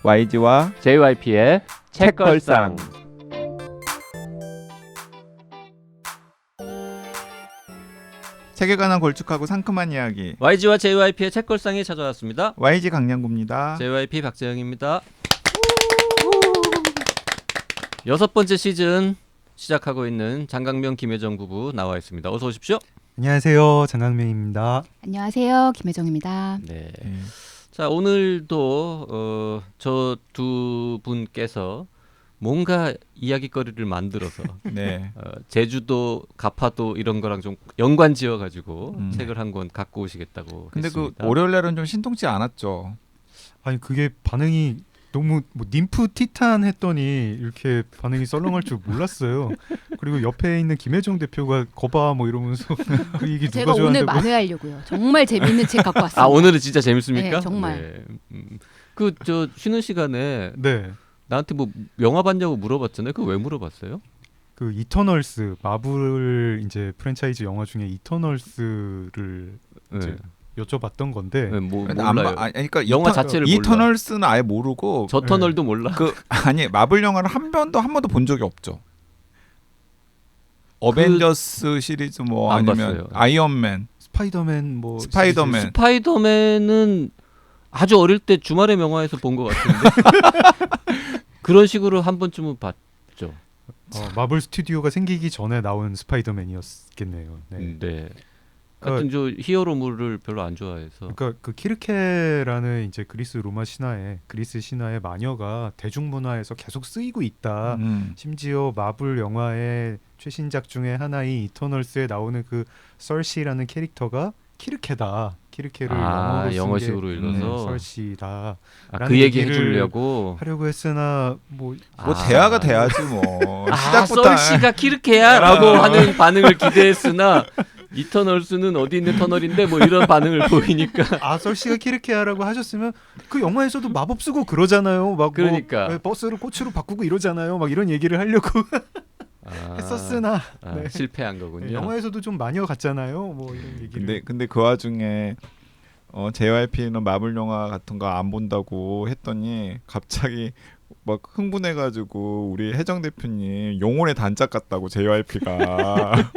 YG와 JYP의 책걸상. 책에 관한 걸쭉하고 상큼한 이야기. YG와 JYP의 책걸상이 찾아왔습니다. YG 강량구입니다. JYP 박재영입니다. 6번째 시즌 시작하고 있는 장강명 김혜정 부부 나와 있습니다. 어서 오십시오. 안녕하세요, 장강명입니다. 안녕하세요, 김혜정입니다. 네. 자, 오늘도 저 두 분께서 뭔가 이야기거리를 만들어서 네. 제주도, 가파도 이런 거랑 좀 연관 지어가지고 책을 한 권 갖고 오시겠다고 근데 했습니다. 그 월요일 날은 좀 신통치 않았죠. 아니 그게 반응이 너무 님프 티탄 했더니 이렇게 반응이 썰렁할 줄 몰랐어요. 그리고 옆에 있는 김혜정 대표가 거봐 뭐 이러면서 그 얘기 누가 제가 오늘 좋아한다고? 만회하려고요. 정말 재미있는 책 갖고 왔습니다. 아, 오늘은 진짜 재밌습니까? 네, 정말. 네. 그 저 쉬는 시간에 네. 나한테 뭐 영화 봤냐고 물어봤잖아요. 그거 왜 물어봤어요? 그 이터널스 마블 이제 프랜차이즈 영화 중에 이터널스를 네. 이제 여쭤봤던 건데 네, 뭐 근데 몰라요. 그러니까 영화 자체를 몰라. 이터널스는 아예 모르고 저 터널도 몰라. 아니 마블 영화를 한 번도 본 적이 없죠. 어벤져스 시리즈 뭐 안 아니면 봤어요. 아이언맨, 스파이더맨 뭐 스파이더맨. 시리즈. 스파이더맨은 아주 어릴 때 주말의 명화에서 본 것 같은데 그런 식으로 한 번쯤은 봤죠. 마블 스튜디오가 생기기 전에 나온 스파이더맨이었겠네요. 네. 네. 하여튼 저 히어로물을 별로 안 좋아해서. 그러니까 그 키르케라는 이제 그리스 신화의 마녀가 대중문화에서 계속 쓰이고 있다. 심지어 마블 영화의 최신작 중에 하나인 이터널스에 나오는 그 설시라는 캐릭터가 키르케다. 키르케를 영어로 영어식으로 읽어서 설시다. 그 얘기 해주려고 하려고 했으나 뭐 대화가 돼야지 뭐. 시작부터 설씨가 키르케야라고 하는 반응을 기대했으나 이터널스는 어디 있는 터널인데 뭐 이런 반응을 보이니까 설씨가 키르케야라고 하셨으면 그 영화에서도 마법 쓰고 그러잖아요. 막 그러니까. 뭐 버스를 꽃으로 바꾸고 이러잖아요. 막 이런 얘기를 하려고 했었으나 네. 실패한 거군요. 영화에서도 좀 마녀 같잖아요. 뭐 이런 얘기를. 근데 그 와중에 JYP는 마블 영화 같은 거 안 본다고 했더니 갑자기 막 흥분해가지고 우리 혜정 대표님 영혼의 단짝 같다고 JYP가.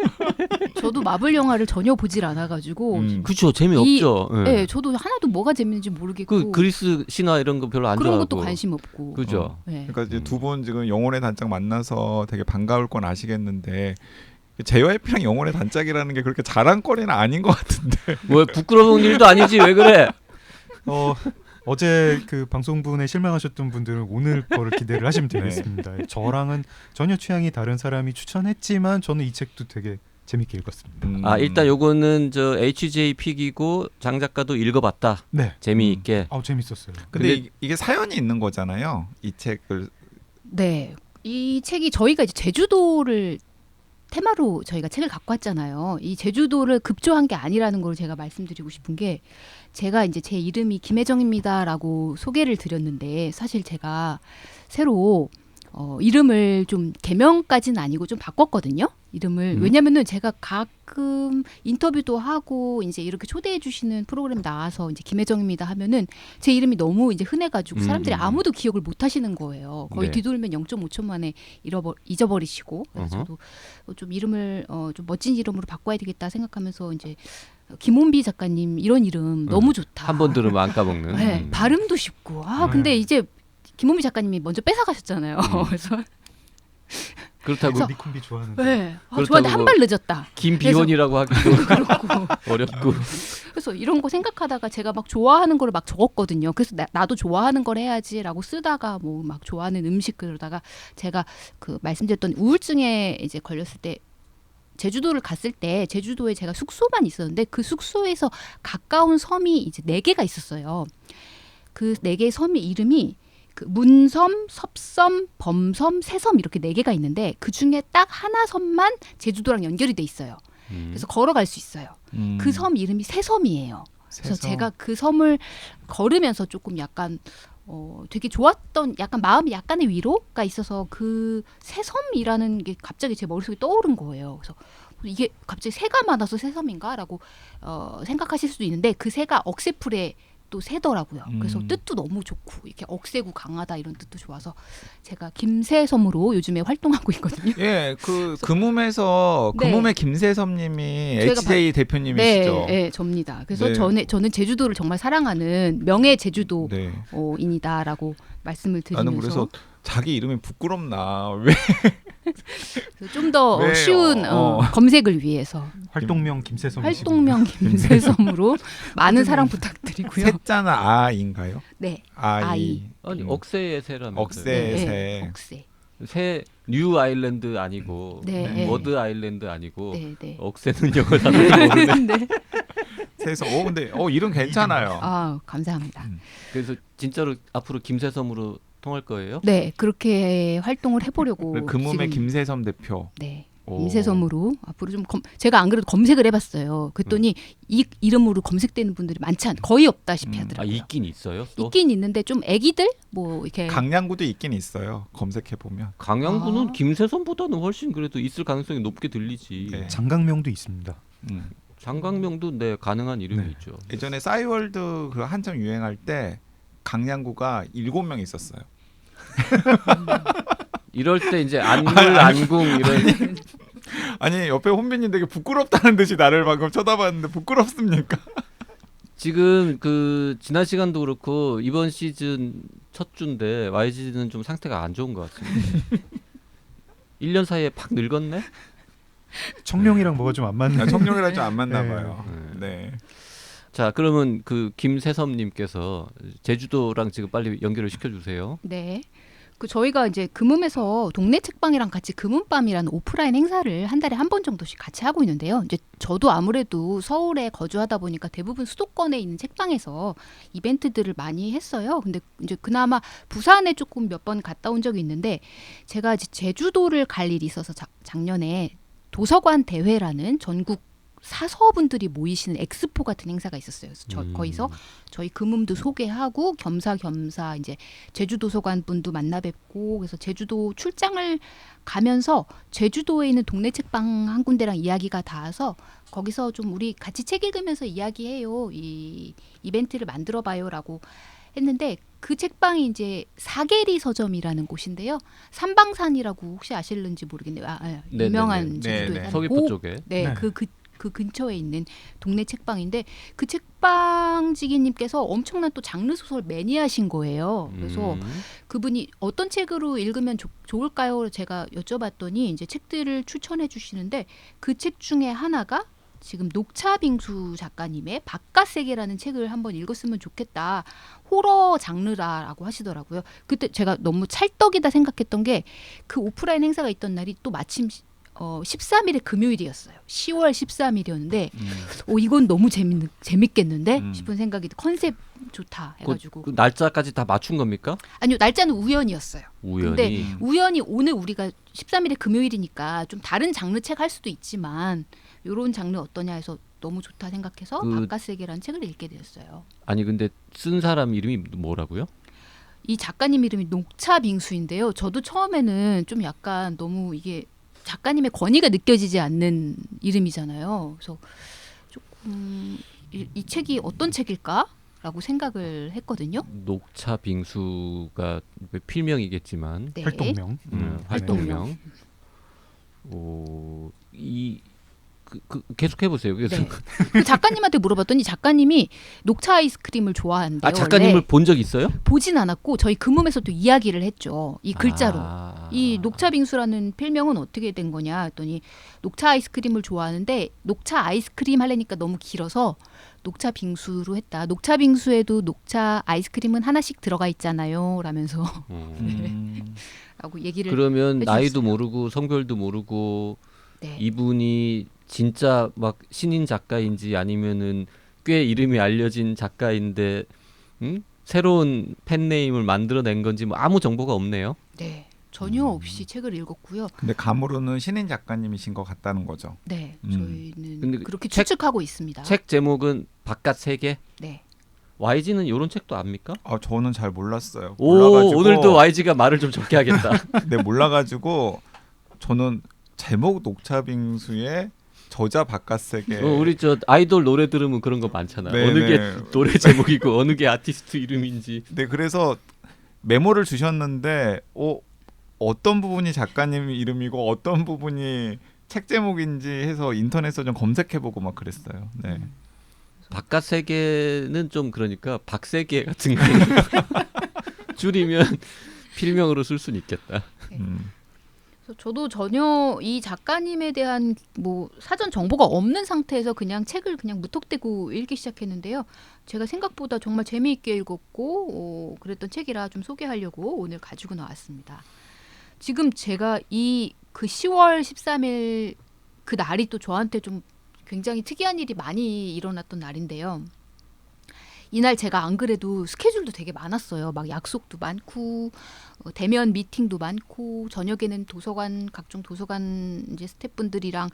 저도 마블 영화를 전혀 보질 않아가지고 그렇죠. 재미없죠. 네, 저도 하나도 뭐가 재밌는지 모르겠고 그 그리스 신화 이런 거 별로 안 그런 좋아하고 것도 관심 없고. 그죠. 네. 그러니까 이제 두 분 지금 영혼의 단짝 만나서 되게 반가울 건 아시겠는데 JYP랑 영혼의 단짝이라는 게 그렇게 자랑거리는 아닌 것 같은데. 뭐 부끄러운 일도 아니지 왜 그래? 어제 그 방송분에 실망하셨던 분들은 오늘 거를 기대를 하시면 되겠습니다. 저랑은 전혀 취향이 다른 사람이 추천했지만 저는 이 책도 되게 재밌게 읽었습니다. 일단 요거는 저 HJ 픽이고 장 작가도 읽어봤다. 네. 재미있게. 재밌었어요. 근데 이게 사연이 있는 거잖아요. 이 책을. 네, 이 책이 저희가 이제 제주도를 테마로 저희가 책을 갖고 왔잖아요. 이 제주도를 급조한 게 아니라는 걸 제가 말씀드리고 싶은 게 제가 이제 제 이름이 김혜정입니다라고 소개를 드렸는데 사실 제가 새로 이름을 좀 개명까지는 아니고 좀 바꿨거든요. 이름을 왜냐면은 제가 가끔 인터뷰도 하고 이제 이렇게 초대해 주시는 프로그램 나와서 이제 김혜정입니다 하면은 제 이름이 너무 이제 흔해가지고 사람들이 아무도 기억을 못 하시는 거예요. 거의 네. 뒤돌면 0.5초 만에 잊어버리시고 그래서 저도 좀 이름을 좀 멋진 이름으로 바꿔야 되겠다 생각하면서 이제 김원비 작가님 이런 이름 너무 좋다. 한 번 들으면 안 까먹는. 네, 발음도 쉽고 근데 이제 김원비 작가님이 먼저 뺏어가셨잖아요. 그래서 그렇다고 니콤비 좋아하는. 네. 그렇다고 저한테 한 발 늦었다. 김비원이라고 하기도 그렇고 어렵고. 그래서 이런 거 생각하다가 제가 막 좋아하는 거를 막 적었거든요. 그래서 나도 좋아하는 걸 해야지라고 쓰다가 뭐 막 좋아하는 음식 그러다가 제가 그 말씀드렸던 우울증에 이제 걸렸을 때 제주도를 갔을 때 제주도에 제가 숙소만 있었는데 그 숙소에서 가까운 섬이 이제 4개가 있었어요. 그 4개의 섬의 이름이 그 문섬, 섭섬, 범섬, 새섬 이렇게 4개가 있는데 그 중에 딱 하나 섬만 제주도랑 연결이 돼 있어요. 그래서 걸어갈 수 있어요. 그 섬 이름이 새섬이에요. 그래서 제가 그 섬을 걸으면서 조금 약간 되게 좋았던 약간 마음이 약간의 위로가 있어서 그 새섬이라는 게 갑자기 제 머릿속에 떠오른 거예요. 그래서 이게 갑자기 새가 많아서 새섬인가라고 생각하실 수도 있는데 그 새가 억새풀에 또 세더라고요. 그래서 음. 뜻도 너무 좋고 이렇게 억세고 강하다 이런 뜻도 좋아서 제가 김새섬으로 요즘에 활동하고 있거든요. 예, 금음에서 네. 금음의 김세섭님이 제가 HJ 대표님이시죠. 네, 네, 접니다. 그래서 네. 저는 제주도를 정말 사랑하는 명예 제주도 네. 인이다라고 말씀을 드리면서 나는 그래서 자기 이름이 부끄럽나 왜? 좀 더 왜요? 쉬운 검색을 위해서 활동명 김세성 활동명 김새섬으로 많은 사랑 부탁드리고요. 세자는 아인가요? 네, 아이. 아니 억새의 새라면서요. 억새. 새. 네, 억새. 새 뉴 아일랜드 아니고 네. 워드 아일랜드 아니고 네, 네. 억새는 영어 단어도 모르네. 네. 세서 근데 이름 괜찮아요. 아, 감사합니다. 그래서 진짜로 앞으로 김새섬으로 통할 거예요? 네, 그렇게 활동을 해보려고 금음의 지금, 김세섭 대표. 네, 오. 김새섬으로 앞으로 좀 제가 안 그래도 검색을 해봤어요. 그랬더니 이 이름으로 검색되는 분들이 거의 없다시피 음. 아 하더라고요. 있긴 있어요. 또 있긴 있는데 좀 애기들 뭐 이렇게 강량구도 있긴 있어요. 검색해 보면. 강양구는 아. 김새섬보다는 훨씬 그래도 있을 가능성이 높게 들리지. 네. 장강명도 있습니다. 장강명도 네 가능한 이름이 네. 있죠. 예전에 싸이월드 그 한참 유행할 때 강량구가 7명 있었어요. 이럴 때 이제 안물 안궁 이런 아니 옆에 혼비님 되게 부끄럽다는 듯이 나를 방금 쳐다봤는데 부끄럽습니까? 지금 그 지난 시간도 그렇고 이번 시즌 첫 주인데 YG는 좀 상태가 안 좋은 것 같습니다. 1년 사이에 팍 늙었네. 청룡이랑 뭐가 좀 안 맞는. 청룡이랑 좀 안 맞나 네. 봐요. 네. 자 그러면 그 김세섭님께서 제주도랑 지금 빨리 연결을 시켜주세요. 네. 그 저희가 이제 금음에서 동네 책방이랑 같이 금음밤이라는 오프라인 행사를 한 달에 한 번 정도씩 같이 하고 있는데요. 이제 저도 아무래도 서울에 거주하다 보니까 대부분 수도권에 있는 책방에서 이벤트들을 많이 했어요. 근데 이제 그나마 부산에 조금 몇 번 갔다 온 적이 있는데 제가 이제 제주도를 갈 일이 있어서 작년에 도서관 대회라는 전국 사서분들이 모이시는 엑스포 같은 행사가 있었어요. 그래서 거기서 저희 금음도 소개하고 겸사겸사 이제 제주 도서관 분도 만나 뵙고 그래서 제주도 출장을 가면서 제주도에 있는 동네 책방 한 군데랑 이야기가 닿아서 거기서 좀 우리 같이 책 읽으면서 이야기해요. 이 이벤트를 만들어 봐요라고 했는데 그 책방이 이제 사계리 서점이라는 곳인데요. 삼방산이라고 혹시 아실는지 모르겠네요. 네, 유명한 네, 네. 제주도에 네, 네. 사는 서귀포 쪽에. 네, 네. 그 근처에 있는 동네 책방인데 그 책방지기님께서 엄청난 또 장르 소설 매니아신 거예요. 그래서 그분이 어떤 책으로 읽으면 좋을까요? 제가 여쭤봤더니 이제 책들을 추천해 주시는데 그 책 중에 하나가 지금 녹차빙수 작가님의 바깥 세계라는 책을 한번 읽었으면 좋겠다. 호러 장르라고 하시더라고요. 그때 제가 너무 찰떡이다 생각했던 게 그 오프라인 행사가 있던 날이 또 마침 13일의 금요일이었어요. 10월 13일이었는데 이건 너무 재밌겠는데 싶은 생각이 컨셉 좋다 해가지고 그 날짜까지 다 맞춘 겁니까? 아니요 날짜는 우연이었어요. 우연히. 근데 우연히 오늘 우리가 13일에 금요일이니까 좀 다른 장르 책 할 수도 있지만 이런 장르 어떠냐 해서 너무 좋다 생각해서 바깥 세계라는 책을 읽게 되었어요. 아니 근데 쓴 사람 이름이 뭐라고요? 이 작가님 이름이 녹차빙수인데요. 저도 처음에는 좀 약간 너무 이게 작가님의 권위가 느껴지지 않는 이름이잖아요. 그래서 조금 이 책이 어떤 책일까라고 생각을 했거든요. 녹차 빙수가 필명이겠지만 네. 활동명. 활동명. 계속 해보세요. 그래서 네. 그 작가님한테 물어봤더니 작가님이 녹차 아이스크림을 좋아한대요. 작가님을 원래. 본 적 있어요? 보진 않았고 저희 금음에서도 이야기를 했죠. 이 글자로. 이 녹차 빙수라는 필명은 어떻게 된 거냐 했더니 녹차 아이스크림을 좋아하는데 녹차 아이스크림 하려니까 너무 길어서 녹차 빙수로 했다. 녹차 빙수에도 녹차 아이스크림은 하나씩 들어가 있잖아요. 라면서 라고 얘기를 그러면 해주셨어요. 나이도 모르고 성별도 모르고 네. 이분이 진짜 막 신인 작가인지 아니면은 꽤 이름이 알려진 작가인데 새로운 팬네임을 만들어낸 건지 뭐 아무 정보가 없네요. 네. 전혀 없이 책을 읽었고요. 근데 감으로는 신인 작가님이신 것 같다는 거죠. 네. 근데 저희는 그렇게 책- 추측하고 있습니다. 책 제목은 바깥 세계. 네. YG는 이런 책도 압니까? 저는 잘 몰랐어요. 오, 몰라가지고 오늘도 YG가 말을 좀 적게 하겠다. 네 몰라가지고 저는 제목 녹차빙수에 저자 바깥 세계. 우리 저 아이돌 노래 들으면 그런 거 많잖아. 네, 어느 게 네. 노래 제목이고 어느 게 아티스트 이름인지. 네, 그래서 메모를 주셨는데 어떤 부분이 작가님 이름이고 어떤 부분이 책 제목인지 해서 인터넷에서 좀 검색해보고 막 그랬어요. 네. 바깥 세계는 좀 그러니까 박세계 같은 거 줄이면 필명으로 쓸 수는 있겠다. 그래서 저도 전혀 이 작가님에 대한 뭐 사전 정보가 없는 상태에서 그냥 책을 그냥 무턱대고 읽기 시작했는데요. 제가 생각보다 정말 재미있게 읽었고 그랬던 책이라 좀 소개하려고 오늘 가지고 나왔습니다. 지금 제가 그 10월 13일 그 날이 또 저한테 좀 굉장히 특이한 일이 많이 일어났던 날인데요. 이날 제가 안 그래도 스케줄도 되게 많았어요. 막 약속도 많고 대면 미팅도 많고 저녁에는 각종 도서관 이제 스태프분들이랑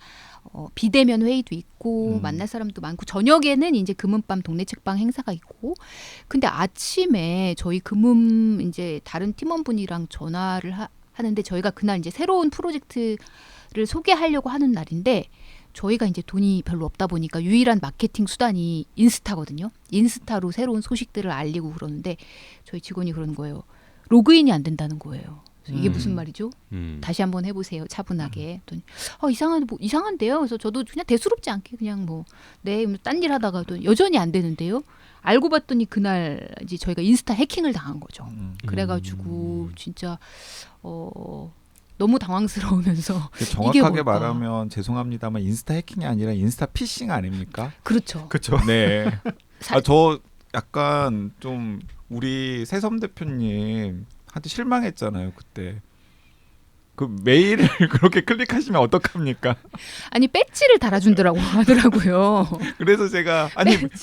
비대면 회의도 있고 만날 사람도 많고 저녁에는 이제 금은밤 동네 책방 행사가 있고 근데 아침에 저희 금음 이제 다른 팀원분이랑 전화를 하는데 저희가 그날 이제 새로운 프로젝트를 소개하려고 하는 날인데 저희가 이제 돈이 별로 없다 보니까 유일한 마케팅 수단이 인스타거든요. 인스타로 새로운 소식들을 알리고 그러는데 저희 직원이 그러는 거예요. 로그인이 안 된다는 거예요. 그래서 이게 무슨 말이죠? 다시 한번 해보세요. 차분하게. 이상한데요. 그래서 저도 그냥 대수롭지 않게 그냥 딴 일 하다가도 여전히 안 되는데요. 알고 봤더니 그날 이제 저희가 인스타 해킹을 당한 거죠. 그래가지고 진짜 너무 당황스러우면서 정확하게 이게 뭘까? 말하면 죄송합니다만 인스타 해킹이 아니라 인스타 피싱 아닙니까? 그렇죠. 그렇죠. 네. 저 약간 좀 우리 새섬 대표님 한테 실망했잖아요 그때. 그 메일을 그렇게 클릭하시면 어떡합니까? 아니 배지를 달아준다고 하더라고요. 그래서 제가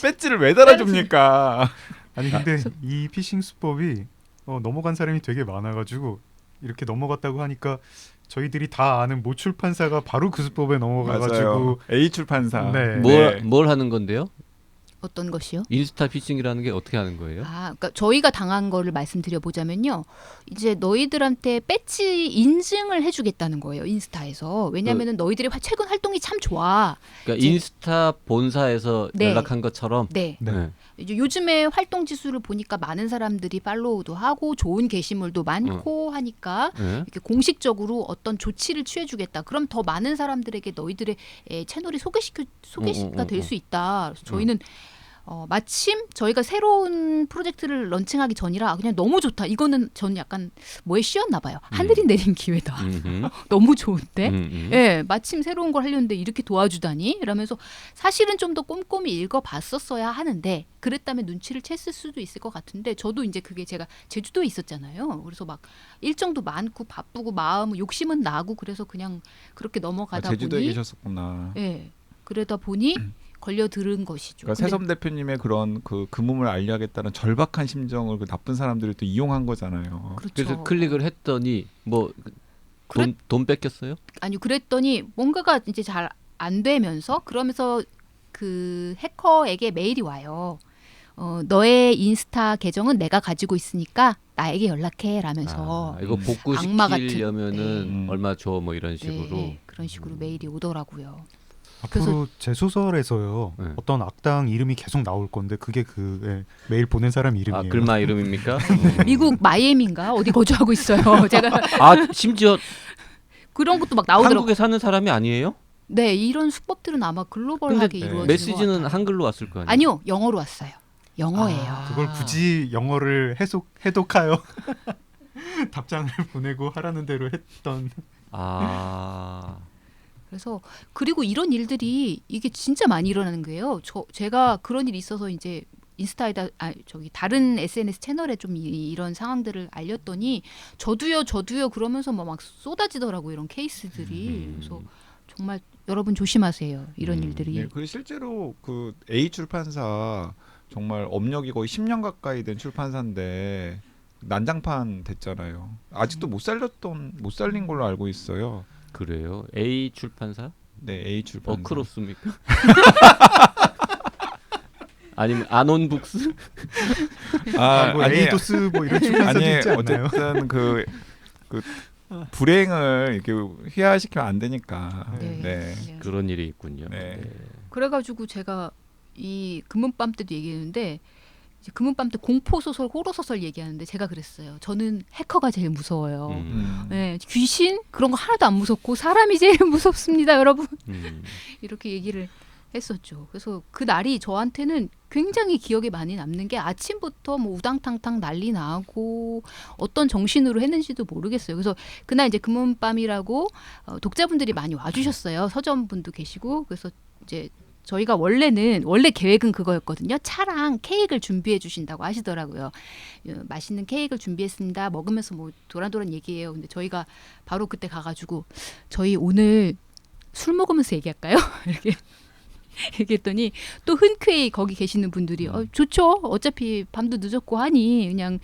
배지를 왜 달아줍니까? 아니 근데 이 피싱 수법이 넘어간 사람이 되게 많아가지고 이렇게 넘어갔다고 하니까 저희들이 다 아는 모 출판사가 바로 그 수법에 넘어가가지고 맞아요. A 출판사. 네. 뭘 하는 건데요? 어떤 것이요? 인스타 피싱이라는 게 어떻게 하는 거예요? 그러니까 저희가 당한 거를 말씀드려 보자면요. 이제 너희들한테 배지 인증을 해주겠다는 거예요. 인스타에서. 왜냐하면은 너희들의 최근 활동이 참 좋아. 그러니까 인스타 본사에서 네. 연락한 것처럼. 네. 네. 이제 요즘에 활동 지수를 보니까 많은 사람들이 팔로우도 하고 좋은 게시물도 많고 하니까 네. 이렇게 공식적으로 어떤 조치를 취해주겠다. 그럼 더 많은 사람들에게 너희들의 채널이 소개가 될 수 있다. 그래서 저희는 마침 저희가 새로운 프로젝트를 런칭하기 전이라 그냥 너무 좋다. 이거는 저는 약간 뭐에 씌었나 봐요. 하늘이 내린 기회다. 너무 좋은데? 예, 마침 새로운 걸 하려는데 이렇게 도와주다니? 이러면서 사실은 좀 더 꼼꼼히 읽어봤었어야 하는데 그랬다면 눈치를 챘을 수도 있을 것 같은데 저도 이제 그게 제가 제주도에 있었잖아요. 그래서 막 일정도 많고 바쁘고 마음 욕심은 나고 그래서 그냥 그렇게 넘어가다 제주도에 보니 계셨었구나. 예, 그러다 보니 걸려들은 것이죠. 그러니까 새섬 대표님의 그런 그 금음을 알려야겠다는 절박한 심정을 그 나쁜 사람들이 또 이용한 거잖아요. 그렇죠. 그래서 클릭을 했더니 돈 뺏겼어요? 아니 그랬더니 뭔가가 이제 잘 안 되면서 그러면서 그 해커에게 메일이 와요. 너의 인스타 계정은 내가 가지고 있으니까 나에게 연락해 라면서 이거 악마 같은- 복구시키려면은 네. 얼마 줘 뭐 이런 식으로. 네, 그런 식으로 메일이 오더라고요. 앞으로 제 소설에서요 네. 어떤 악당 이름이 계속 나올 건데 그게 메일 보낸 사람 이름이에요. 글마 이름입니까? 미국 마이애미인가 어디 거주하고 있어요. 제가 심지어 그런 것도 막 나오더라고요. 한국에 사는 사람이 아니에요? 네, 이런 수법들은 아마 글로벌하게 근데 이루어지는 것 메시지는 같아요. 한글로 왔을 거 아니에요? 아니요, 영어로 왔어요. 영어예요. 그걸 굳이 영어를 해독하여 답장을 보내고 하라는 대로 했던. 그래서 그리고 이런 일들이 이게 진짜 많이 일어나는 거예요. 제가 그런 일이 있어서 이제 인스타에다 다른 SNS 채널에 좀 이런 상황들을 알렸더니 저도요 그러면서 막 쏟아지더라고요 이런 케이스들이. 그래서 정말 여러분 조심하세요 이런 일들이. 네, 그리고 실제로 그 A 출판사 정말 업력이 거의 10년 가까이 된 출판사인데 난장판 됐잖아요. 아직도 못 살린 걸로 알고 있어요. 그래요? A 출판사? 네, A 출판사. 어크로스입니까? 아니면 아논북스? 에이도스 뭐 이런 출판사도 아니 있지 않나요? 어쨌든 그 불행을 이렇게 희화시키면 안 되니까. 네. 네. 네. 그런 일이 있군요. 네. 그래가지고 제가 이 금은밤 때도 얘기했는데 이제 금은밤 때 공포 소설, 호러 소설 얘기하는데 제가 그랬어요. 저는 해커가 제일 무서워요. 네, 귀신 그런 거 하나도 안 무섭고 사람이 제일 무섭습니다, 여러분. 이렇게 얘기를 했었죠. 그래서 그 날이 저한테는 굉장히 기억에 많이 남는 게 아침부터 뭐 우당탕탕 난리 나고 어떤 정신으로 했는지도 모르겠어요. 그래서 그날 이제 금은밤이라고 독자분들이 많이 와주셨어요. 서점분도 계시고 그래서 이제 저희가 원래 계획은 그거였거든요. 차랑 케이크를 준비해 주신다고 하시더라고요. 맛있는 케이크를 준비했습니다. 먹으면서 뭐 도란도란 얘기해요. 근데 저희가 바로 그때 가가지고 저희 오늘 술 먹으면서 얘기할까요? 이렇게 얘기했더니 또 흔쾌히 거기 계시는 분들이 좋죠. 어차피 밤도 늦었고 하니 그냥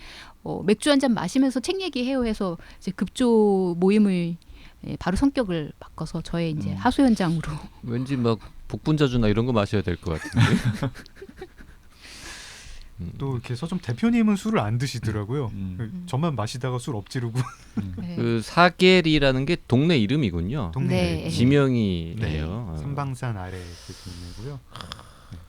맥주 한 잔 마시면서 책 얘기해요 해서 이제 급조 모임을 바로 성격을 바꿔서 저의 이제 하소 연장으로 왠지 막 복분자주나 이런 거 마셔야 될 것 같은데. 또 이렇게 서점 대표님은 술을 안 드시더라고요. 저만 마시다가 술 엎지르고. 네. 그 사계리라는 게 동네 이름이군요. 동네 네. 지명이에요. 삼방산 아래 그 동네고요.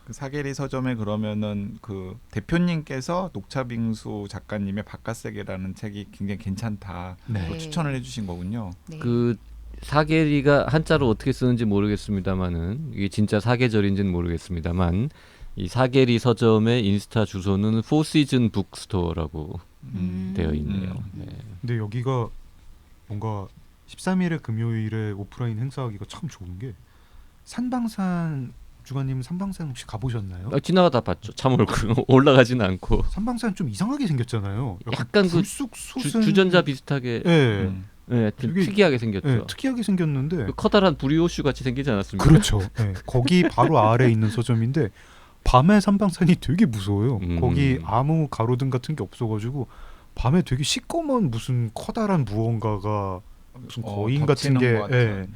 그 사계리 서점에 그러면은 그 대표님께서 녹차빙수 작가님의 바깥세계라는 책이 굉장히 괜찮다. 네. 고 추천을 해주신 거군요. 네. 그 사계리가 한자로 어떻게 쓰는지 모르겠습니다만은 이게 진짜 사계절인지는 모르겠습니다만 이 사계리 서점의 인스타 주소는 포시즌 북스토어라고 되어 있네요. 네. 근데 여기가 뭔가 13일에 금요일에 오프라인 행사하기가 참 좋은 게 산방산 주관님 산방산 혹시 가보셨나요? 지나가다 봤죠. 참으로 올라가지는 않고 산방산 좀 이상하게 생겼잖아요. 약간 그 불쑥 솟은 주전자 비슷하게 예, 네, 좀 되게- 특이하게 생겼죠. 예, 특이하게 생겼는데 그 커다란 브리오슈 같이 생기지 않았습니까? 그렇죠. 예, 거기 바로 아래에 있는 서점인데 밤에 산방산이 되게 무서워요. 거기 아무 가로등 같은 게 없어가지고 밤에 되게 시꺼먼 무슨 커다란 무언가가 무슨 거인 같은 게 예,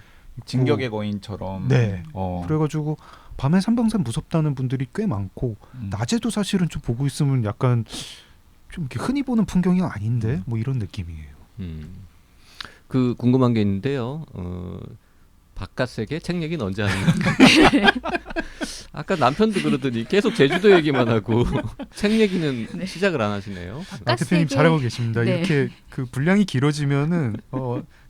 진격의 거인처럼. 네. 어. 그래가지고 밤에 산방산 무섭다는 분들이 꽤 많고 낮에도 사실은 좀 보고 있으면 약간 좀 이렇게 흔히 보는 풍경이 아닌데 뭐 이런 느낌이에요. 그 궁금한 게 있는데요. 바깥세계 책 얘기는 언제 하는 아까 남편도 그러더니 계속 제주도 얘기만 하고 책 얘기는 네. 시작을 안 하시네요. 아, 대표님 잘하고 계십니다. 네. 이렇게 그 분량이 길어지면은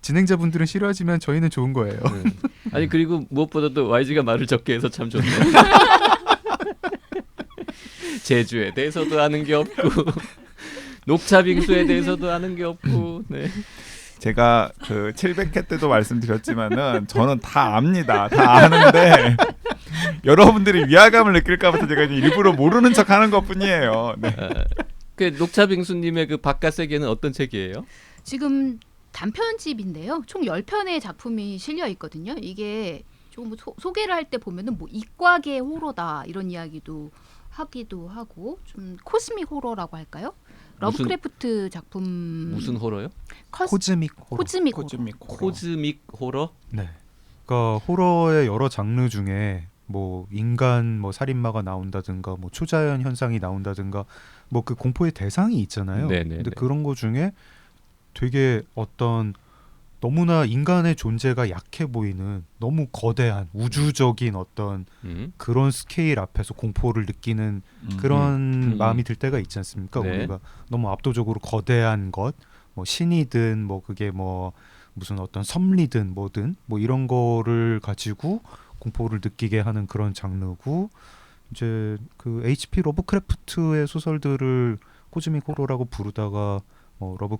진행자분들은 싫어하지만 저희는 좋은 거예요. 네. 아니 그리고 무엇보다도 YG가 말을 적게 해서 참 좋네요. 제주에 대해서도 아는 게 없고 녹차빙수에 대해서도 아는 게 없고 네. 제가 그 700회 때도 말씀드렸지만은 저는 다 압니다. 다 아는데 여러분들이 위화감을 느낄까 봐서 제가 일부러 모르는 척 하는 것뿐이에요. 네. 그 녹차빙수님의 그 바깥세계는 어떤 책이에요? 지금 단편집인데요. 총 10편의 작품이 실려 있거든요. 이게 조금 소개를 할 때 보면은 뭐 이과계 호러다 이런 이야기도 하기도 하고 좀 코스믹 호러라고 할까요? 러브크래프트 작품 무슨 호러요? 코즈믹 호러. 코즈믹 호러. 코즈믹 호러? 네. 그러니까 호러의 여러 장르 중에 뭐 인간 뭐 살인마가 나온다든가 뭐 초자연 현상이 나온다든가 뭐 그 공포의 대상이 있잖아요. 네네네. 근데 그런 거 중에 되게 어떤 너무나 인간의 존재가 약해 보이는 너무 거대한 우주적인 어떤 그런 스케일 앞에서 공포를 느끼는 그런 마음이 들 때가 있지 않습니까? 네. 우리가 너무 압도적으로 거대한 것, 뭐 신이든 뭐 그게 뭐 무슨 어떤 섭리든 뭐든 뭐 이런 거를 가지고 공포를 느끼게 하는 그런 장르고 이제 그 H.P. 러브크래프트의 소설들을 코즈믹 호러라고 부르다가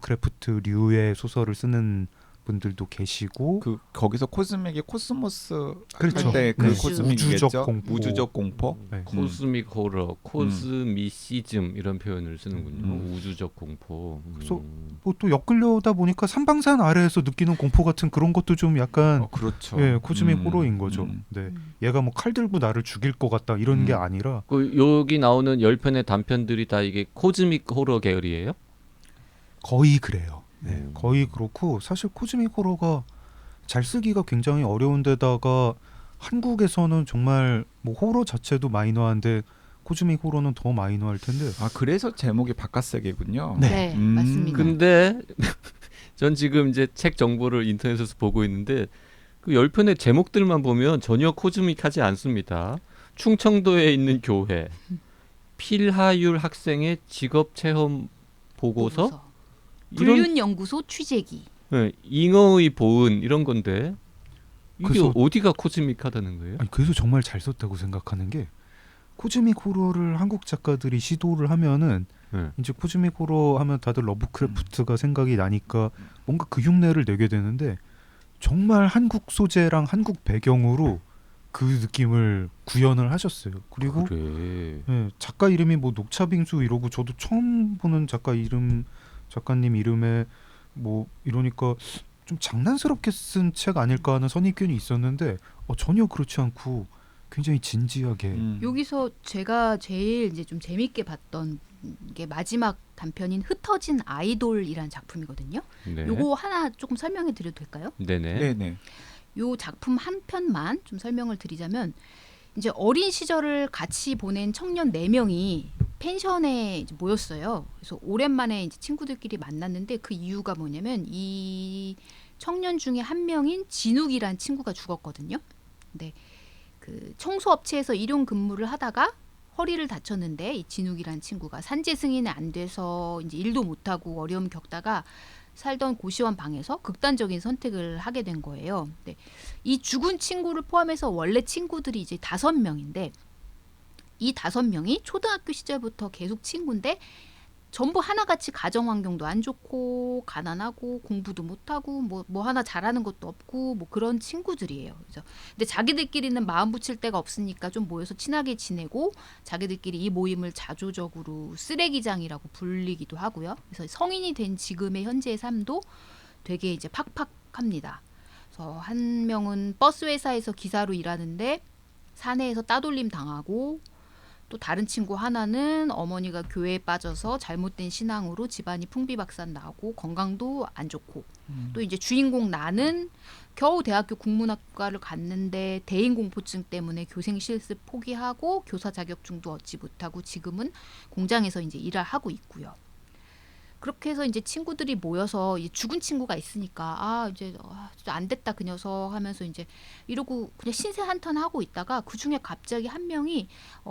러브크래프트류의 소설을 쓰는 분들도 계시고 그 거기서 코스믹이 코스모스 그렇죠. 할 때 그 네. 코스믹이겠죠. 우주적 공포. 우주적 공포. 네. 코스믹 호러, 코스미시즘 이런 표현을 쓰는군요. 우주적 공포. 그래서 뭐 또 엮으려다 보니까 산방산 아래에서 느끼는 공포 같은 그런 것도 좀 약간 그렇죠. 예, 코즈믹 호러인 거죠. 네. 얘가 뭐 칼 들고 나를 죽일 것 같다 이런 게 아니라 그 여기 나오는 10편의 단편들이 다 이게 코즈믹 호러 계열이에요? 거의 그래요. 네, 거의 그렇고 사실 코즈믹 호러가 잘 쓰기가 굉장히 어려운데다가 한국에서는 정말 뭐 호러 자체도 마이너한데 코즈믹 호러는 더 마이너할 텐데 아 그래서 제목이 바깥세계군요. 네. 네, 맞습니다. 근데 전 지금 이제 책 정보를 인터넷에서 보고 있는데 그 10편의 제목들만 보면 전혀 코즈믹하지 않습니다. 충청도에 있는 교회, 필하율 학생의 직업 체험 보고서, 이런 불륜연구소 취재기. 네, 잉어의 보은 이런 건데 이게 그래서- 어디가 코즈믹하다는 거예요? 아니 그래서 정말 잘 썼다고 생각하는 게 코즈믹 호러를 한국 작가들이 시도를 하면은 네. 이제 코즈믹 호러 하면 다들 러브크래프트가 생각이 나니까 뭔가 그 흉내를 내게 되는데 정말 한국 소재랑 한국 배경으로 그 느낌을 구현을 하셨어요. 그리고 그래. 예, 작가 이름이 뭐 녹차빙수 이러고 저도 처음 보는 작가님 이름에 뭐 이러니까 좀 장난스럽게 쓴 책 아닐까 하는 선입견이 있었는데 전혀 그렇지 않고 굉장히 진지하게 여기서 제가 제일 이제 좀 재밌게 봤던 게 마지막 단편인 흩어진 아이돌이라는 작품이거든요. 네. 요거 하나 조금 설명해 드려도 될까요? 네네. 네네. 요 작품 한 편만 좀 설명을 드리자면 이제 어린 시절을 같이 보낸 청년 4명이 펜션에 이제 모였어요. 그래서 오랜만에 이제 친구들끼리 만났는데 그 이유가 뭐냐면 이 청년 중에 한 명인 진욱이란 친구가 죽었거든요. 근데 그 청소업체에서 일용 근무를 하다가 허리를 다쳤는데 이 진욱이란 친구가 산재 승인이 안 돼서 이제 일도 못 하고 어려움 겪다가 살던 고시원 방에서 극단적인 선택을 하게 된 거예요. 네. 이 죽은 친구를 포함해서 원래 친구들이 이제 5명인데 이 5명이 초등학교 시절부터 계속 친구인데 전부 하나같이 가정 환경도 안 좋고 가난하고 공부도 못하고 뭐 하나 잘하는 것도 없고 뭐 그런 친구들이에요. 그래서 근데 자기들끼리는 마음 붙일 데가 없으니까 좀 모여서 친하게 지내고 자기들끼리 이 모임을 자조적으로 쓰레기장이라고 불리기도 하고요. 그래서 성인이 된 지금의 현재의 삶도 되게 이제 팍팍합니다. 그래서 한 명은 버스 회사에서 기사로 일하는데 사내에서 따돌림 당하고 또 다른 친구 하나는 어머니가 교회에 빠져서 잘못된 신앙으로 집안이 풍비박산 나고 건강도 안 좋고 또 이제 주인공 나는 겨우 대학교 국문학과를 갔는데 대인공포증 때문에 교생 실습 포기하고 교사 자격증도 얻지 못하고 지금은 공장에서 이제 일을 하고 있고요. 그렇게 해서 이제 친구들이 모여서 이제 죽은 친구가 있으니까 이제 진짜 안 됐다 그 녀석 하면서 이제 이러고 그냥 신세 한탄 하고 있다가 그 중에 갑자기 한 명이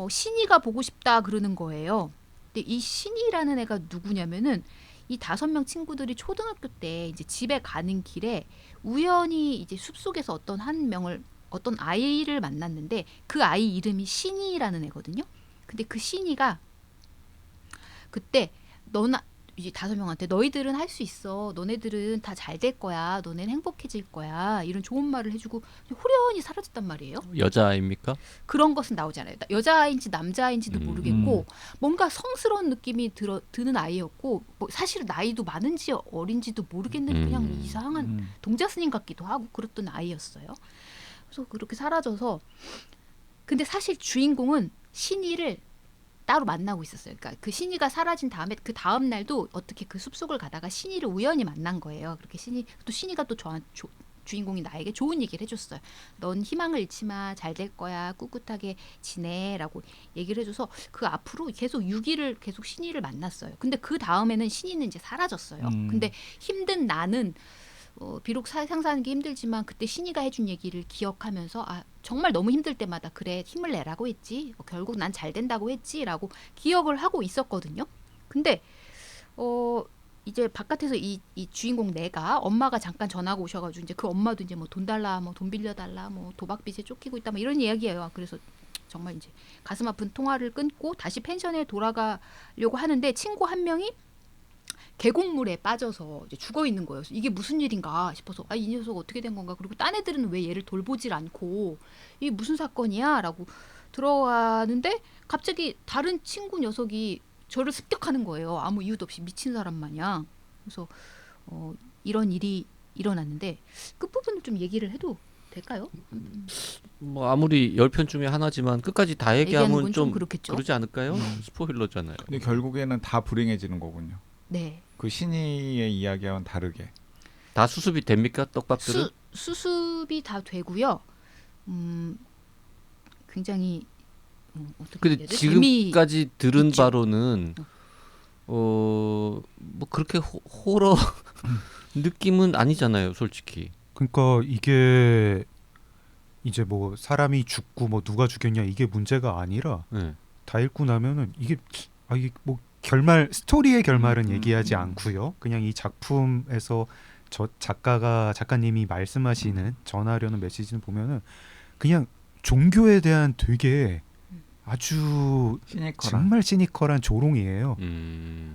신이가 보고 싶다 그러는 거예요. 근데 이 신이라는 애가 누구냐면은 이 5명 친구들이 초등학교 때 이제 집에 가는 길에 우연히 이제 숲속에서 어떤 아이를 만났는데 그 아이 이름이 신이라는 애거든요. 근데 그 신이가 그때 이제 5명한테 너희들은 할 수 있어. 너네들은 다 잘 될 거야. 너네는 행복해질 거야. 이런 좋은 말을 해주고 호련히 사라졌단 말이에요. 여자아입니까? 그런 것은 나오지 않아요. 여자아인지 남자아인지도 모르겠고 뭔가 성스러운 느낌이 드는 아이였고 뭐 사실 나이도 많은지 어린지도 모르겠는 그냥 이상한 동자 스님 같기도 하고 그랬던 아이였어요. 그래서 그렇게 사라져서 근데 사실 주인공은 신이를 따로 만나고 있었어요. 그러니까 그 신이가 사라진 다음에 그 다음 날도 어떻게 그 숲속을 가다가 신이를 우연히 만난 거예요. 그렇게 신이가 또 주인공이 나에게 좋은 얘기를 해줬어요. 넌 희망을 잃지 마. 잘 될 거야. 꿋꿋하게 지내라고 얘기를 해줘서 그 앞으로 계속 6일을 계속 신이를 만났어요. 근데 그 다음에는 신이는 이제 사라졌어요. 근데 힘든 나는 비록 상상하는 게 힘들지만 그때 신이가 해준 얘기를 기억하면서 정말 너무 힘들 때마다 그래 힘을 내라고 했지 결국 난 잘 된다고 했지라고 기억을 하고 있었거든요. 근데 이제 바깥에서 이 주인공 내가 엄마가 잠깐 전화가 오셔가지고 이제 그 엄마도 이제 뭐 돈 달라 뭐 돈 빌려달라 뭐 도박빚에 쫓기고 있다 뭐 이런 이야기예요. 그래서 정말 이제 가슴 아픈 통화를 끊고 다시 펜션에 돌아가려고 하는데 친구 한 명이 계곡물에 빠져서 이제 죽어 있는 거예요. 이게 무슨 일인가 싶어서 이 녀석 어떻게 된 건가. 그리고 딴 애들은 왜 얘를 돌보질 않고 이게 무슨 사건이야 라고 들어가는데 갑자기 다른 친구 녀석이 저를 습격하는 거예요. 아무 이유도 없이 미친 사람 마냥. 그래서 이런 일이 일어났는데 끝부분을 좀 얘기를 해도 될까요? 뭐 아무리 10편 중에 하나지만 끝까지 다 얘기하면 좀 그렇겠죠. 그러지 않을까요? 스포일러잖아요. 근데 결국에는 다 불행해지는 거군요. 네. 그 신이의 이야기와는 다르게. 다 수습이 됩니까? 떡밥들은? 수습이 다 되고요. 굉장히 어떻게 근데 해야 되지? 지금까지 들은 있죠. 바로는 뭐 그렇게 호러 느낌은 아니잖아요, 솔직히. 그러니까 이게 이제 뭐 사람이 죽고 뭐 누가 죽였냐 이게 문제가 아니라 네. 다 읽고 나면은 이게 뭐 결말 스토리의 결말은 얘기하지 않고요. 그냥 이 작품에서 저 작가님이 말씀하시는 전하려는 메시지는 보면은 그냥 종교에 대한 되게 아주 시니컬한. 정말 시니컬한 조롱이에요.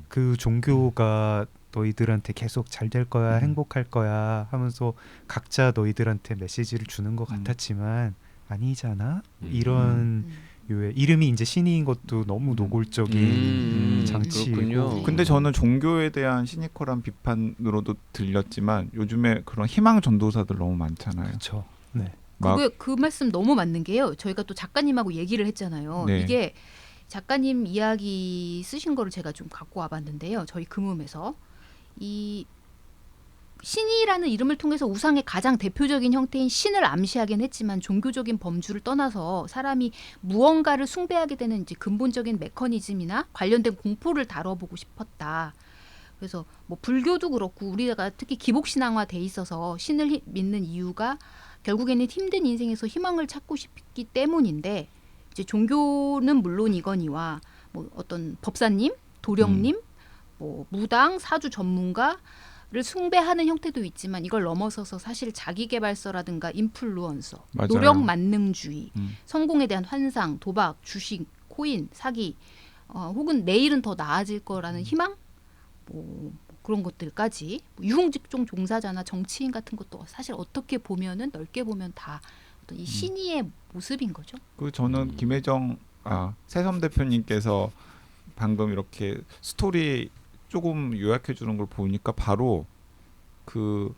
그 종교가 너희들한테 계속 잘 될 거야, 행복할 거야 하면서 각자 너희들한테 메시지를 주는 것 같았지만 아니잖아. 이런 요 이름이 이제 신인 것도 너무 노골적인 장치이고. 그렇군요. 근데 저는 종교에 대한 시니컬한 비판으로도 들렸지만 요즘에 그런 희망 전도사들 너무 많잖아요. 그렇죠. 네. 막 그 말씀 너무 맞는 게요. 저희가 또 작가님하고 얘기를 했잖아요. 네. 이게 작가님 이야기 쓰신 거를 제가 좀 갖고 와봤는데요. 저희 금음에서 이 신이라는 이름을 통해서 우상의 가장 대표적인 형태인 신을 암시하긴 했지만 종교적인 범주를 떠나서 사람이 무언가를 숭배하게 되는 이제 근본적인 메커니즘이나 관련된 공포를 다뤄보고 싶었다. 그래서 뭐 불교도 그렇고 우리가 특히 기복신앙화돼 있어서 신을 믿는 이유가 결국에는 힘든 인생에서 희망을 찾고 싶기 때문인데 이제 종교는 물론이거니와 뭐 어떤 법사님, 도령님, 뭐 무당, 사주 전문가를 숭배하는 형태도 있지만 이걸 넘어서서 사실 자기계발서라든가 인플루언서, 맞아요. 노력 만능주의, 성공에 대한 환상, 도박, 주식, 코인, 사기, 혹은 내일은 더 나아질 거라는 희망, 뭐 그런 것들까지 유흥직종 종사자나 정치인 같은 것도 사실 어떻게 보면은 넓게 보면 다 어떤 이 신의의 모습인 거죠. 그 저는 김혜정 새섬 대표님께서 방금 이렇게 스토리 조금 요약해 주는 걸 보니까 바로 그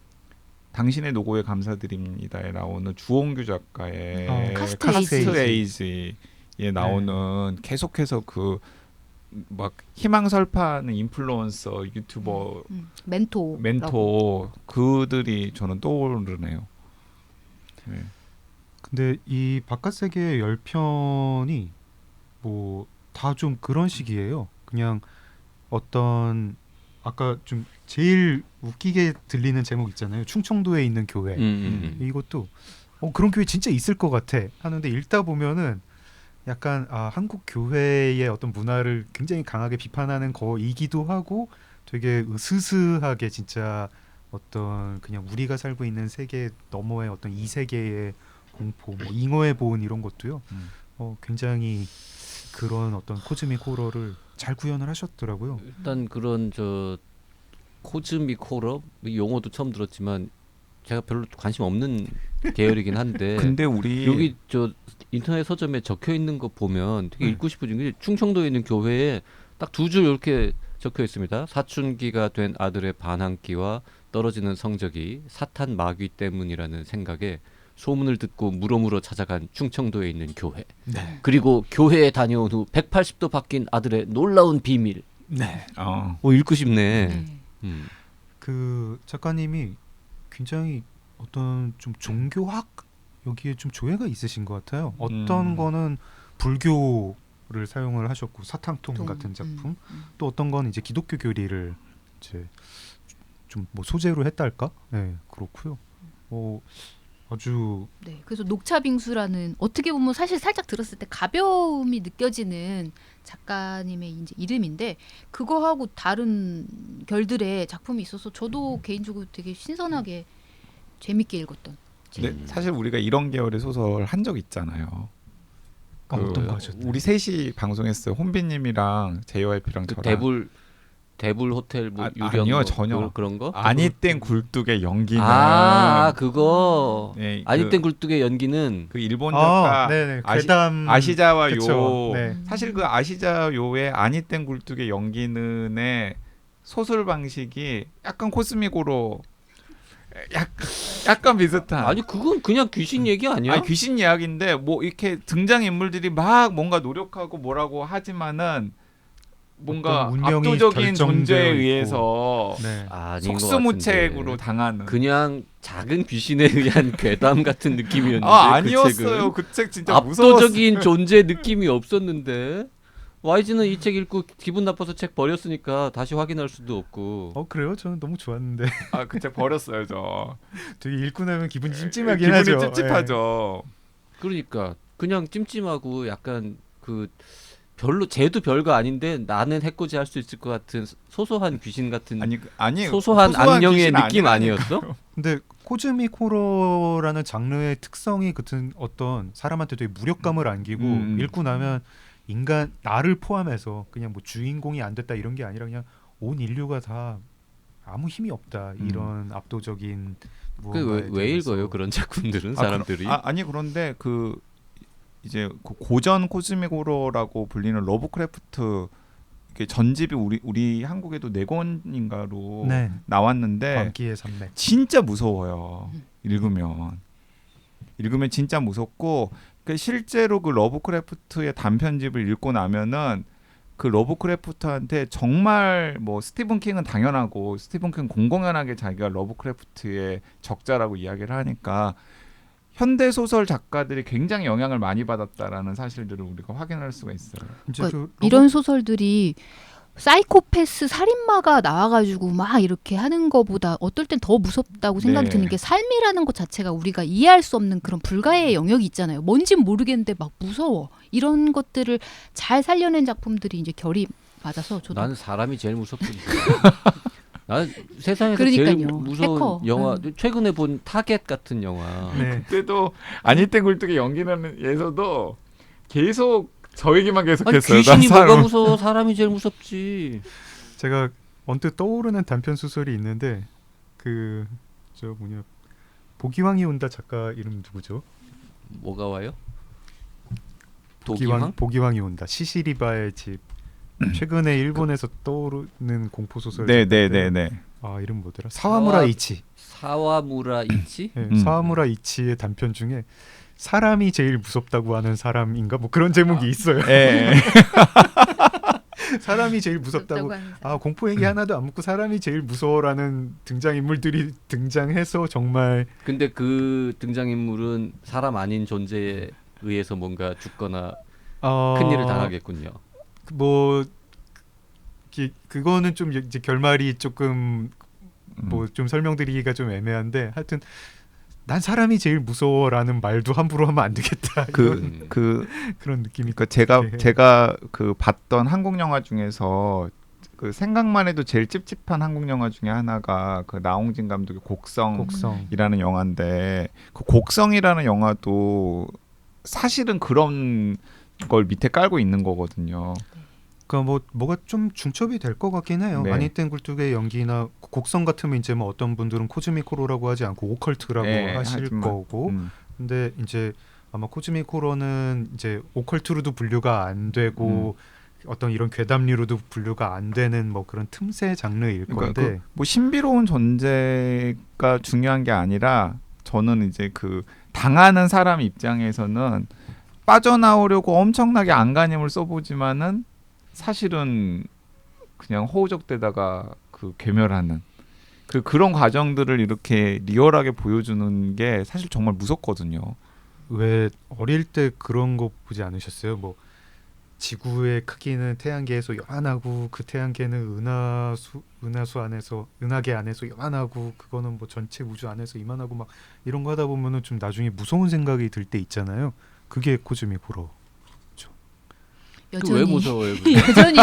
당신의 노고에 감사드립니다에 나오는 주홍규 작가의 카스트 에이지에 나오는 계속해서 그 막 희망 설파하는 인플루언서 유튜버 멘토 그들이 저는 떠오르네요. 네. 근데 이 바깥 세계의 10편이 뭐 다 좀 그런 식이에요. 그냥 어떤 아까 좀 제일 웃기게 들리는 제목 있잖아요. 충청도에 있는 교회. 이것도 그런 교회 진짜 있을 것 같아 하는데 읽다 보면은 약간 한국 교회의 어떤 문화를 굉장히 강하게 비판하는 거이기도 하고 되게 으스스하게 진짜 어떤 그냥 우리가 살고 있는 세계 너머의 어떤 이 세계의 공포, 뭐 잉어의 보은 이런 것도요. 굉장히 그런 어떤 코즈믹 호러를 잘 구현을 하셨더라고요. 일단 그런 저 코즈믹 호러 이 용어도 처음 들었지만 제가 별로 관심 없는 계열이긴 한데 근데 우리 여기 저 인터넷 서점에 적혀 있는 거 보면 되게 읽고 싶어진 게 충청도에 있는 교회에 딱 2줄 이렇게 적혀 있습니다. 사춘기가 된 아들의 반항기와 떨어지는 성적이 사탄 마귀 때문이라는 생각에 소문을 듣고 물어물어 찾아간 충청도에 있는 교회. 네. 그리고 교회에 다녀온 후 180도 바뀐 아들의 놀라운 비밀. 네. 읽고 싶네. 그 작가님이 굉장히 어떤 좀 종교학 여기에 좀 조예가 있으신 것 같아요. 어떤 거는 불교를 사용을 하셨고 사탕통 같은 작품, 또 어떤 건 이제 기독교 교리를 이제 좀 뭐 소재로 했달까? 네, 그렇고요. 아주 그래서 녹차빙수라는 어떻게 보면 사실 살짝 들었을 때 가벼움이 느껴지는 작가님의 이제 이름인데 그거하고 다른 결들의 작품이 있어서 저도 개인적으로 되게 신선하게 재밌게 읽었던. 근데 사실 우리가 이런 계열의 소설 한 적 있잖아요. 어떤 거 하셨나요? 우리 셋이 방송했어요. 혼비님이랑 JYP랑 그 저랑. 대불 호텔 뭐 유령 아니요, 뭐 전혀. 그런 거? 아니땡 굴뚝의 연기는 그거. 네, 아니땡 굴뚝의 연기는 그 일본 작가 네네. 괴담 아시자와 그쵸. 요. 네. 사실 그 아시자 요의 아니땡 굴뚝의 연기는의 소설 방식이 약간 코스미고로 약간 비슷한. 아니 그건 그냥 귀신 얘기 아니야? 아니 귀신 이야기인데 뭐 이렇게 등장 인물들이 막 뭔가 노력하고 뭐라고 하지만은 뭔가 어떤 운명이 압도적인 결정되어 존재에 있고. 의해서 네. 아닌 것 속수무책으로 같은데. 당하는. 그냥 작은 귀신에 의한 괴담 같은 느낌이었는데 아니었어요. 그 그 책 진짜 책은 무서웠어요. 압도적인 존재 느낌이 없었는데 YG는 이 책 읽고 기분 나빠서 책 버렸으니까 다시 확인할 수도 없고. 그래요? 저는 너무 좋았는데 아, 그 책 버렸어요, 저. 되게 읽고 나면 기분 찜찜하긴 기분이 하죠. 찝찝하죠. 그러니까 그냥 찜찜하고 약간 그 별로 쟤도 별거 아닌데 나는 해코지 할 수 있을 것 같은 소소한 귀신 같은 아니 소소한 악령의 귀신 느낌 아니라니까요. 아니었어? 근데 코즈믹 호러라는 장르의 특성이 같은 어떤 사람한테 되게 무력감을 안기고 읽고 나면 인간 나를 포함해서 그냥 뭐 주인공이 안 됐다 이런 게 아니라 그냥 온 인류가 다 아무 힘이 없다 이런 압도적인 왜 읽어요 그런 작품들은 사람들이? 아니 그런데 그 이제 그 고전 코스믹 호러라고 불리는 러브크래프트 전집이 우리 한국에도 4권인가로 네. 나왔는데 광기의 산맥 진짜 무서워요. 읽으면 진짜 무섭고 실제로 그 러브크래프트의 단편집을 읽고 나면은 그 러브크래프트한테 정말 뭐 스티븐 킹은 당연하고 스티븐 킹 공공연하게 자기가 러브크래프트의 적자라고 이야기를 하니까 현대 소설 작가들이 굉장히 영향을 많이 받았다라는 사실들을 우리가 확인할 수가 있어요. 그러니까 이런 소설들이 사이코패스 살인마가 나와가지고 막 이렇게 하는 거보다 어떨 땐 더 무섭다고 생각이 네. 드는 게 삶이라는 것 자체가 우리가 이해할 수 없는 그런 불가의 영역이 있잖아요. 뭔진 모르겠는데 막 무서워. 이런 것들을 잘 살려낸 작품들이 이제 결이 맞아서 저도 나는 사람이 제일 무섭거든. 난 세상에서 그러니까요. 제일 무서운 해커. 영화 최근에 본 타겟 같은 영화. 네. 그때도 아니땡 굴뚝의 연기라는 예서도 계속 저 얘기만 아니 계속했어요. 귀신이 뭐가 무서워? 사람이 제일 무섭지. 제가 언뜻 떠오르는 단편 소설이 있는데 그 저 뭐냐 보기왕이 온다 작가 이름 누구죠? 뭐가 와요? 도기황? 보기왕이 온다. 시시리바의 집. 최근에 일본에서 떠오르는 공포 소설. 네네네네. 아 이름 뭐더라? 사와무라 이치. 사와무라 이치? 네, 사와무라 이치의 단편 중에 사람이 제일 무섭다고 하는 사람인가 뭐 그런 제목이 있어요. 예. 사람이 제일 무섭다고. 공포 얘기 하나도 안 묻고 사람이 제일 무서워라는 등장인물들이 등장해서 정말. 근데 그 등장인물은 사람 아닌 존재에 의해서 뭔가 죽거나 큰일을 당하겠군요. 뭐 그거는 좀 이제 결말이 조금 뭐 좀 설명드리기가 좀 애매한데 하여튼 난 사람이 제일 무서워라는 말도 함부로 하면 안 되겠다. 그런 느낌이. 그러니까 제가 그 봤던 한국 영화 중에서 그 생각만 해도 제일 찝찝한 한국 영화 중에 하나가 그 나홍진 감독의 곡성이라는 영화인데 그 곡성이라는 영화도 사실은 그런 걸 밑에 깔고 있는 거거든요. 그러니까 뭐가 좀 중첩이 될 것 같긴 해요. 네. 아니땐 굴뚝의 연기나 곡성 같으면 이제 뭐 어떤 분들은 코즈믹 호러라고 하지 않고 오컬트라고 하실 거고. 근데 이제 아마 코즈믹 호러는 이제 오컬트로도 분류가 안 되고 어떤 이런 괴담류로도 분류가 안 되는 뭐 그런 틈새 장르일 건데. 그러니까 뭐 신비로운 존재가 중요한 게 아니라 저는 이제 그 당하는 사람 입장에서는 빠져나오려고 엄청나게 안간힘을 써보지만은 사실은 그냥 허우적대다가 그 괴멸하는 그런 과정들을 이렇게 리얼하게 보여주는 게 사실 정말 무섭거든요. 왜 어릴 때 그런 거 보지 않으셨어요? 뭐 지구의 크기는 태양계에서 요만하고 그 태양계는 은하계 안에서 요만하고 그거는 뭐 전체 우주 안에서 이만하고 막 이런 거 하다 보면은 좀 나중에 무서운 생각이 들 때 있잖아요. 그게 코즈믹 호러. 여전히 왜 무서워요? 여전히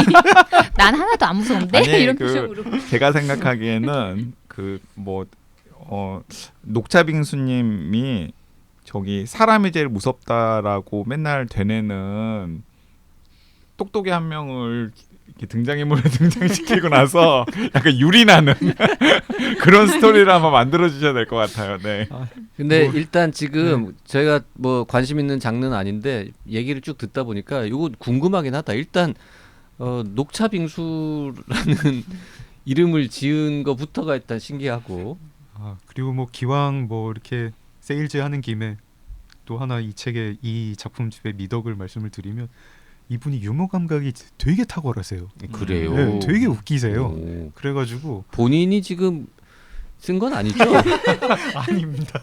난 하나도 안 무서운데 아니, 이런 표정으로. 제가 생각하기에는 그 뭐 녹차빙수님이 저기 사람이 제일 무섭다라고 맨날 되뇌는 똑똑이 한 명을 이렇게 등장인물에 등장시키고 나서 약간 유리나는 그런 스토리를 한번 만들어 주셔야 될 것 같아요. 네. 근데 일단 지금 제가 뭐 관심 있는 장르는 아닌데 얘기를 쭉 듣다 보니까 이거 궁금하긴 하다. 일단 녹차빙수라는 이름을 지은 거부터가 일단 신기하고. 그리고 뭐 기왕 뭐 이렇게 세일즈 하는 김에 또 하나 이 책의 이 작품집의 미덕을 말씀을 드리면 이분이 유머 감각이 되게 탁월하세요. 그래요. 네, 되게 웃기세요. 오. 그래가지고 본인이 지금 쓴 건 아니죠? 아닙니다.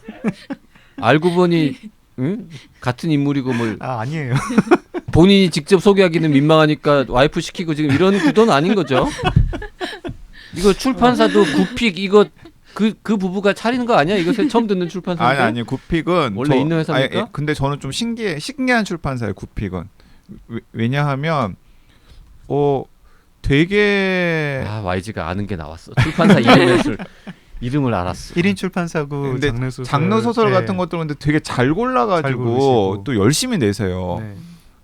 알고 보니 응? 같은 인물이고 뭘 아니에요. 본인이 직접 소개하기는 민망하니까 와이프 시키고 지금 이런 구도는 아닌 거죠. 이거 출판사도 구픽 이거 그 부부가 차리는 거 아니야? 이거 처음 듣는 출판사인데. 아니 구픽은 원래 있는 회사입니까? 근데 저는 좀 신기한 출판사예요. 구픽은 왜냐하면 되게 YG가 아는 게 나왔어. 출판사 이름을 알았어. 1인 출판사고 근데 장르소설, 장르소설 네. 같은 것들 근데 되게 잘 골라가지고 잘 고르시고. 또 열심히 내세요. 네.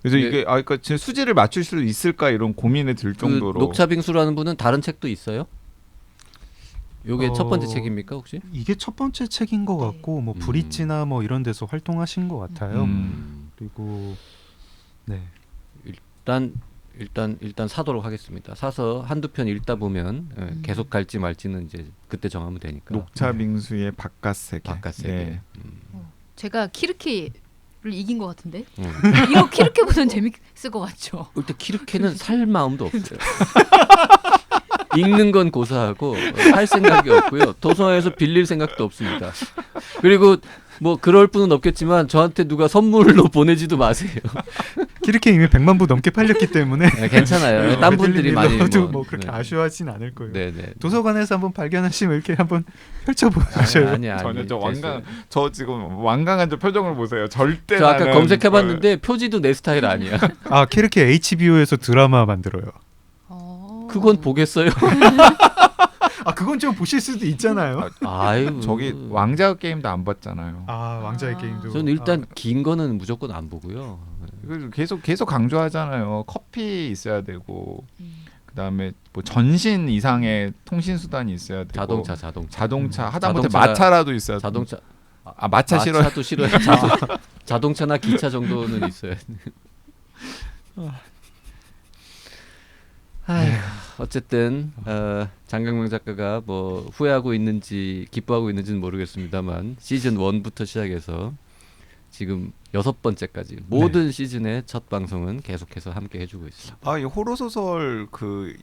그래서 네. 이게 그러니까 제 수지를 맞출 수 있을까 이런 고민이 들 그 정도로. 녹차빙수라는 분은 다른 책도 있어요? 요게 첫 번째 어, 책입니까 혹시? 이게 첫 번째 책인 것 같고 뭐 브릿지나 뭐 이런 데서 활동하신 것 같아요. 그리고 네. 일단 사도록 하겠습니다. 사서 한두 편 읽다 보면 계속 갈지 말지는 이제 그때 정하면 되니까. 녹차빙수의 바깥세계. 바깥세계. 예. 제가 키르케를 이긴 것 같은데 음. 이거 키르케보다는 재밌을 것 같죠. 일단 키르케는 살 마음도 없어요. 읽는 건 고사하고 살 생각이 없고요. 도서관에서 빌릴 생각도 없습니다. 그리고 뭐 그럴 분은 없겠지만 저한테 누가 선물로 보내지도 마세요. 키르케 이미 100만 부 넘게 팔렸기 때문에 네, 괜찮아요. 딴 분들이 많이 뭐 그렇게 네. 아쉬워하진 않을 거예요. 네네. 도서관에서 한번 발견하시면 이렇게 한번 펼쳐보셔요. 아니 전혀 저 됐어요. 저 지금 완강한 저 표정을 보세요. 절대 저 아까 나는 검색해봤는데 표지도 내 스타일 아니야. 아 키르케 HBO에서 드라마 만들어요. 그건 보겠어요. 아 그건 좀 보실 수도 있잖아요. 아유 저기 왕자 왕자의 게임도 안 봤잖아요. 아 왕자의 게임도. 저는 일단 긴 거는 무조건 안 보고요. 그래서 계속 강조하잖아요. 커피 있어야 되고 그다음에 뭐 전신 이상의 통신 수단이 있어야 되고 자동차 하다못해 마차라도 있어야 되고. 자동차 마차 싫어요. 마차도 싫어요. 자동차나 기차 정도는 있어야 돼. 어쨌든 장강명 작가가 뭐 후회하고 있는지 기뻐하고 있는지는 모르겠습니다만 시즌 1부터 시작해서 지금 6번째까지 모든 시즌의 첫 방송은 계속해서 함께 해주고 있습니다. 이 호러 소설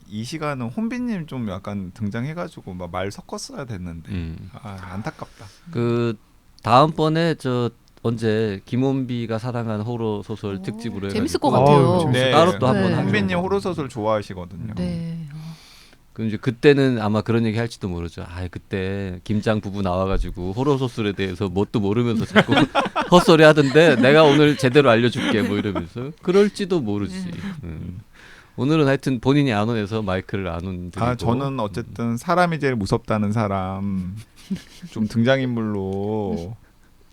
이 시간은 혼비님 좀 약간 등장해가지고 막 말 섞었어야 됐는데 안타깝다. 그 다음번에 저 언제 김원비가 사랑한 호러 소설 특집으로 재밌을 해가지고 것 같아요. 네. 따로 또 네. 한번 혼비님 호러 소설 좋아하시거든요. 네. 그럼 이제 그때는 아마 그런 얘기 할지도 모르죠. 그때 김장 부부 나와가지고 호러 소설에 대해서 뭣도 모르면서 자꾸 헛소리 하던데 내가 오늘 제대로 알려줄게 뭐 이러면서 그럴지도 모르지. 오늘은 하여튼 본인이 안온해서 마이크를 안 온드리고. 저는 어쨌든 사람이 제일 무섭다는 사람 좀 등장인물로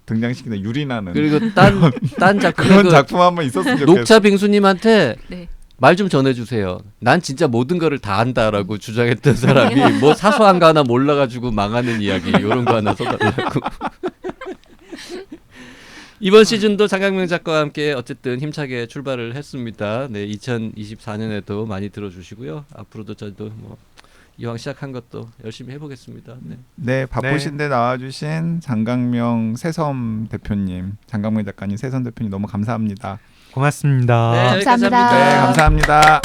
등장시키는 유리나는 그리고 딴 작품 그런 작품 한번 있었으면 좋겠어요. 녹차빙수님한테 네. 말 좀 전해주세요. 난 진짜 모든 거를 다 안다라고 주장했던 사람이 뭐 사소한 거 하나 몰라가지고 망하는 이야기 이런 거 하나 써달라고. 이번 시즌도 장강명 작가와 함께 어쨌든 힘차게 출발을 했습니다. 네, 2024년에도 많이 들어주시고요. 앞으로도 저도 뭐 이왕 시작한 것도 열심히 해보겠습니다. 네, 바쁘신데 나와주신 장강명 새섬 대표님, 장강명 작가님, 새섬 대표님 너무 감사합니다. 고맙습니다. 네, 감사합니다. 네, 감사합니다.